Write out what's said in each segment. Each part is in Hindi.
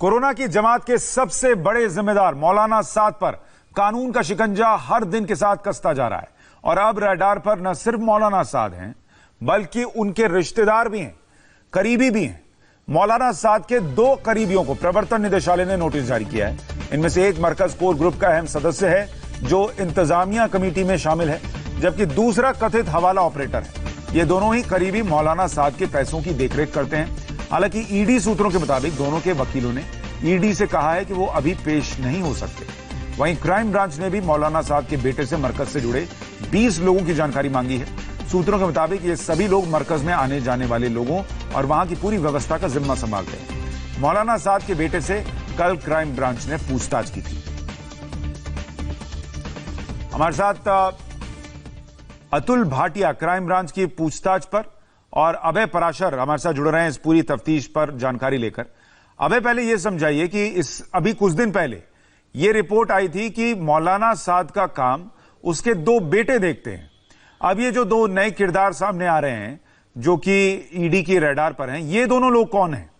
कोरोना की जमात के सबसे बड़े जिम्मेदार मौलाना साद पर कानून का शिकंजा हर दिन के साथ कसता जा रहा है और अब रडार पर न सिर्फ मौलाना साद हैं बल्कि उनके रिश्तेदार भी हैं, करीबी भी हैं। मौलाना साद के 2 करीबियों को प्रवर्तन निदेशालय ने नोटिस जारी किया है। इनमें से एक मरकज कोर ग्रुप का अहम सदस्य है जो इंतजामिया कमेटी में शामिल है, जबकि दूसरा कथित हवाला ऑपरेटर है। ये दोनों ही करीबी मौलाना साद के पैसों की देखरेख करते हैं। हालांकि ईडी सूत्रों के मुताबिक दोनों के वकीलों ने ईडी से कहा है कि वो अभी पेश नहीं हो सकते। वहीं क्राइम ब्रांच ने भी मौलाना साद के बेटे से मरकज से जुड़े 20 लोगों की जानकारी मांगी है। सूत्रों के मुताबिक ये सभी लोग मरकज में आने जाने वाले लोगों और वहां की पूरी व्यवस्था का जिम्मा संभालते हैं। मौलाना साद के बेटे से कल क्राइम ब्रांच ने पूछताछ की थी। हमारे साथ अतुल भाटिया क्राइम ब्रांच की पूछताछ पर और अभय पराशर हमारे साथ जुड़ रहे हैं इस पूरी तफ्तीश पर जानकारी लेकर। अभय, पहले यह समझाइए कि अभी कुछ दिन पहले यह रिपोर्ट आई थी कि मौलाना साद का काम उसके 2 बेटे देखते हैं। अब ये जो 2 नए किरदार सामने आ रहे हैं जो कि ईडी की रडार पर हैं, ये दोनों लोग कौन हैं?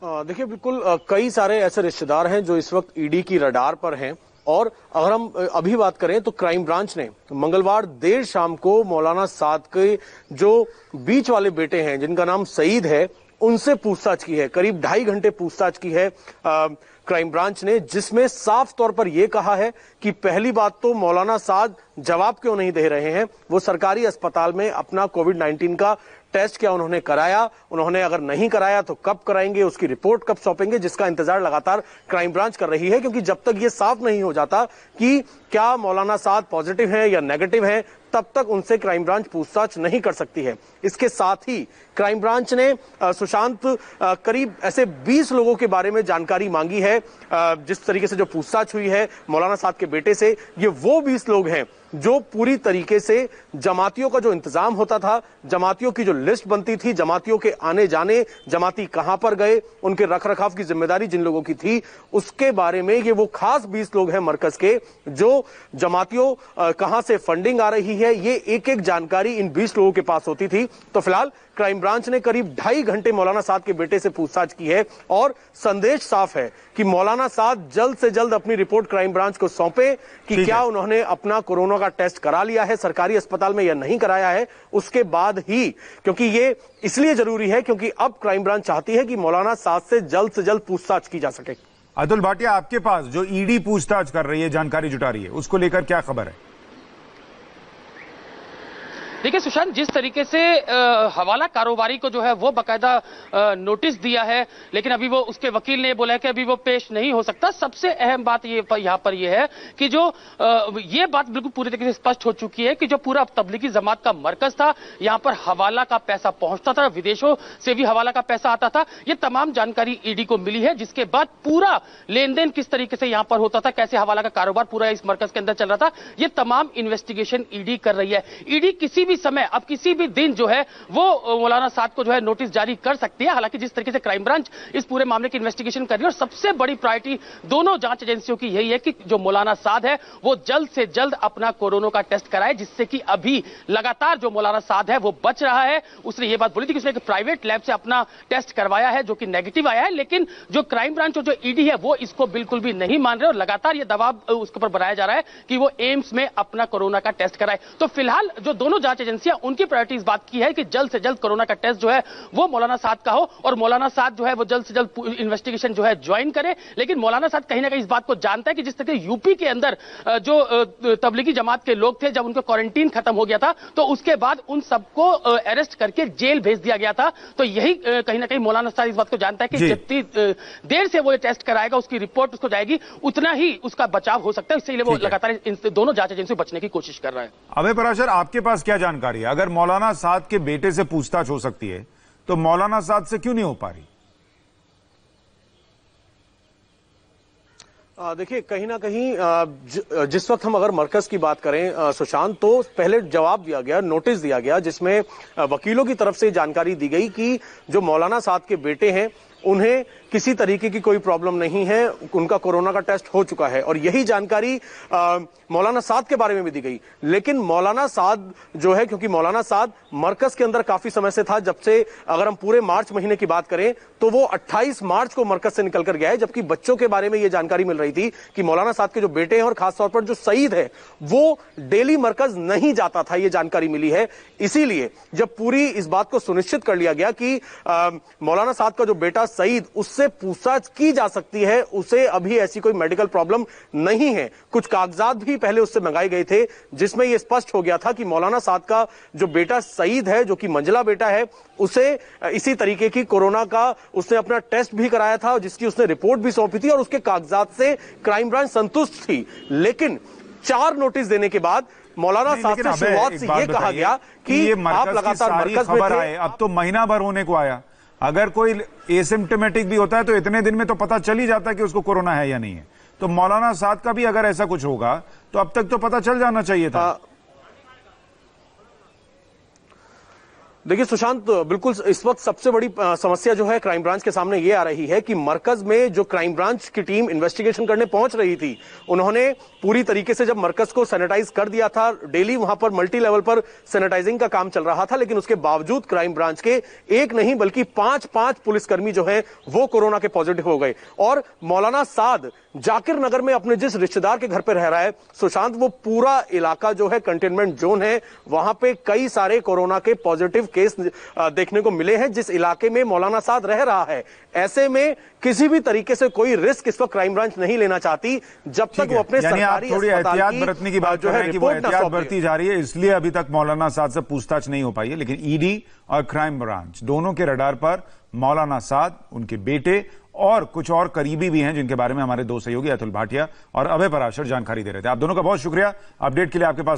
देखिए, बिल्कुल कई सारे ऐसे रिश्तेदार हैं जो इस वक्त ईडी की रडार पर हैं। और अगर हम अभी बात करें तो क्राइम ब्रांच ने मंगलवार देर शाम को मौलाना साद के जो बीच वाले बेटे हैं जिनका नाम सईद है उनसे पूछताछ की है। करीब 2.5 घंटे पूछताछ की है क्राइम ब्रांच ने, जिसमें साफ तौर पर यह कहा है कि पहली बात तो मौलाना साद जवाब क्यों नहीं दे रहे हैं। वो सरकारी अस्पताल में अपना कोविड-19 का टेस्ट क्या उन्होंने कराया, उन्होंने अगर नहीं कराया तो कब कराएंगे, उसकी रिपोर्ट कब सौंपेंगे, जिसका इंतजार लगातार क्राइम ब्रांच कर रही है। क्योंकि जब तक ये साफ नहीं हो जाता कि क्या मौलाना साद पॉजिटिव है या नेगेटिव है, तब तक उनसे क्राइम ब्रांच पूछताछ नहीं कर सकती है। इसके साथ ही क्राइम ब्रांच ने सुशांत करीब ऐसे 20 लोगों के बारे में जानकारी मांगी है। जिस तरीके से जो पूछताछ हुई है मौलाना साद के बेटे से, ये वो 20 लोग हैं जो पूरी तरीके से जमातियों का जो इंतजाम होता था, जमातियों की जो लिस्ट बनती थी, जमातियों के आने जाने, जमाती कहां पर गए, उनके रखरखाव की जिम्मेदारी जिन लोगों की थी, उसके बारे में ये वो खास 20 लोग हैं मरकज के जो जमातियों कहां से फंडिंग आ रही है, ये एक-एक जानकारी इन 20 लोगों के पास होती थी। तो फिलहाल क्राइम ब्रांच ने करीब 2.5 घंटे मौलाना साद के बेटे से पूछताछ की है और संदेश साफ है कि मौलाना साद जल्द से जल्द अपनी रिपोर्ट क्राइम ब्रांच को सौंपे कि क्या उन्होंने अपना कोरोना का टेस्ट करा लिया है सरकारी अस्पताल में या नहीं कराया है। उसके बाद ही, क्योंकि ये इसलिए जरूरी है क्योंकि अब क्राइम ब्रांच चाहती है कि मौलाना साद से जल्द पूछताछ की जा सके। अतुल भाटिया, आपके पास जो ईडी पूछताछ कर रही है, जानकारी जुटा रही है, उसको लेकर क्या खबर है? देखिए सुशांत, जिस तरीके से हवाला कारोबारी को जो है वो बाकायदा नोटिस दिया है, लेकिन अभी वो उसके वकील ने बोला है कि अभी वो पेश नहीं हो सकता। सबसे अहम बात ये यहाँ पर ये है कि जो ये बात बिल्कुल पूरी तरीके से स्पष्ट हो चुकी है कि जो पूरा तबलीगी जमात का मरकज था, यहाँ पर हवाला का पैसा पहुंचता था, विदेशों से भी हवाला का पैसा आता था। ये तमाम जानकारी ईडी को मिली है, जिसके बाद पूरा लेन देन किस तरीके से यहाँ पर होता था, कैसे हवाला का कारोबार पूरा इस मरकज के अंदर चल रहा था, ये तमाम इन्वेस्टिगेशन ईडी कर रही है। ईडी किसी भी समय, अब किसी भी दिन जो है वो मौलाना साद को जो है नोटिस जारी कर सकती है। हालांकि जिस तरीके से क्राइम ब्रांच इस पूरे मामले की इन्वेस्टिगेशन कर रही है और सबसे बड़ी प्रायोरिटी दोनों जांच एजेंसियों की यही है कि जो मौलाना साद है वो जल्द से जल्द अपना कोरोना का टेस्ट कराए, जिससे कि अभी लगातार जो मौलाना साद है वो बच रहा है। उसने ये बात बोली थी कि उसने एक प्राइवेट लैब से अपना टेस्ट करवाया है जो कि नेगेटिव आया है, लेकिन जो क्राइम ब्रांच और जो ईडी है वो इसको बिल्कुल भी नहीं मान रहे और लगातार ये दबाव उसके ऊपर बनाया जा रहा है कि वो एम्स में अपना कोरोना का टेस्ट कराए। तो फिलहाल जो दोनों जांच एजेंसियां, उनकी प्रायोरिटी इस बात की है कि जल्द से जल्द कोरोना का टेस्ट जो है वो मौलाना साद का हो और मौलाना साद जो है वो जल्द से जल्द इन्वेस्टिगेशन जो है ज्वाइन करे। लेकिन मौलाना साद कहीं ना कहीं इस बात को जानता है कि जिस तरह यूपी के अंदर जो तबलीगी जमात के लोग थे, जब उनका क्वारंटीन खत्म हो गया था तो उसके बाद उन सबको अरेस्ट करके जेल भेज दिया गया था। तो यही कहीं ना कहीं मौलाना साद इस बात को जानता है कि जितनी देर से वो ये टेस्ट कराएगा, उसकी रिपोर्ट उसको जाएगी, उतना ही उसका बचाव हो सकता है। इसलिए वो लगातार इन दोनों जांच एजेंसी बचने की कोशिश कर रहा है। अभय पराशर, आपके पास क्या जानकारी है? अगर मौलाना साद के बेटे से पूछताछ हो सकती है तो मौलाना साद से क्यों नहीं हो पा रही? देखिए, कहीं ना कहीं जिस वक्त हम अगर मरकज की बात करें सुशांत, तो पहले जवाब दिया गया, नोटिस दिया गया, जिसमें वकीलों की तरफ से जानकारी दी गई कि जो मौलाना साद के बेटे हैं उन्हें किसी तरीके की कोई प्रॉब्लम नहीं है, उनका कोरोना का टेस्ट हो चुका है। और यही जानकारी मौलाना साद के बारे में भी दी गई। लेकिन मौलाना साद जो है, क्योंकि मौलाना साद मरकज के अंदर काफी समय से था, जब से अगर हम पूरे मार्च महीने की बात करें तो वो 28 मार्च को मरकज से निकलकर गया है, जबकि बच्चों के बारे में यह जानकारी मिल रही थी कि मौलाना साद के जो बेटे हैं और खासतौर पर जो सईद है वो डेली मरकज नहीं जाता था, यह जानकारी मिली है। इसीलिए जब पूरी इस बात को सुनिश्चित कर लिया गया कि मौलाना साद का जो बेटा सईद, उससे पूछताछ की जा सकती है, उसे अभी ऐसी कोई मेडिकल प्रॉब्लम नहीं है। कुछ कागजात भी पहले उससे मंगाए गए थे जिसमें यह स्पष्ट हो गया था कि मौलाना साद का जो बेटा सईद है, जो कि मंझला बेटा है, उसे इसी तरीके की कोरोना का उसने अपना टेस्ट भी कराया था, जिसकी उसने रिपोर्ट भी सौंपी थी और उसके कागजात से क्राइम ब्रांच संतुष्ट थी। लेकिन 4 नोटिस देने के बाद मौलाना साद से शुरुआत से यह कहा गया कि आप लगातार मरकज में थे। अब तो महीना भर होने को आया, अगर कोई एसिम्प्टोमेटिक भी होता है तो इतने दिन में तो पता चल ही जाता है कि उसको कोरोना है या नहीं है। तो मौलाना साद का भी अगर ऐसा कुछ होगा तो अब तक तो पता चल जाना चाहिए था। देखिए सुशांत, बिल्कुल इस वक्त सबसे बड़ी समस्या जो है क्राइम ब्रांच के सामने ये आ रही है कि मरकज में जो क्राइम ब्रांच की टीम इन्वेस्टिगेशन करने पहुंच रही थी, उन्होंने पूरी तरीके से जब मरकज को सैनिटाइज कर दिया था, डेली वहां पर मल्टी लेवल पर सैनिटाइजिंग का काम चल रहा था, लेकिन उसके बावजूद क्राइम ब्रांच के एक नहीं बल्कि 5 पुलिसकर्मी जो है वो कोरोना के पॉजिटिव हो गए। और मौलाना साद जाकिर नगर में अपने जिस रिश्तेदार के घर पर रह रहा है सुशांत, वो पूरा इलाका जो है कंटेनमेंट जोन है, वहां पे कई सारे कोरोना के पॉजिटिव केस देखने को मिले हैं जिस इलाके में मौलाना साद रह रहा है। ऐसे में किसी भी तरीके से कोई रिस्क इस वक्त क्राइम ब्रांच नहीं लेना चाहती जब तक वो अपने सरकारी थोड़ी एहतियात बरतने की बात जो है कि वो एहतियात बरती जा रही है, इसलिए अभी तक मौलाना साद से पूछताछ नहीं हो पाई है। लेकिन ईडी और क्राइम ब्रांच दोनों के रडार पर मौलाना साद, उनके बेटे और कुछ और करीबी भी हैं जिनके बारे में हमारे दो सहयोगी अतुल भाटिया और अभय पराशर जानकारी दे रहे थे। आप दोनों का बहुत शुक्रिया। अपडेट के लिए आपके पास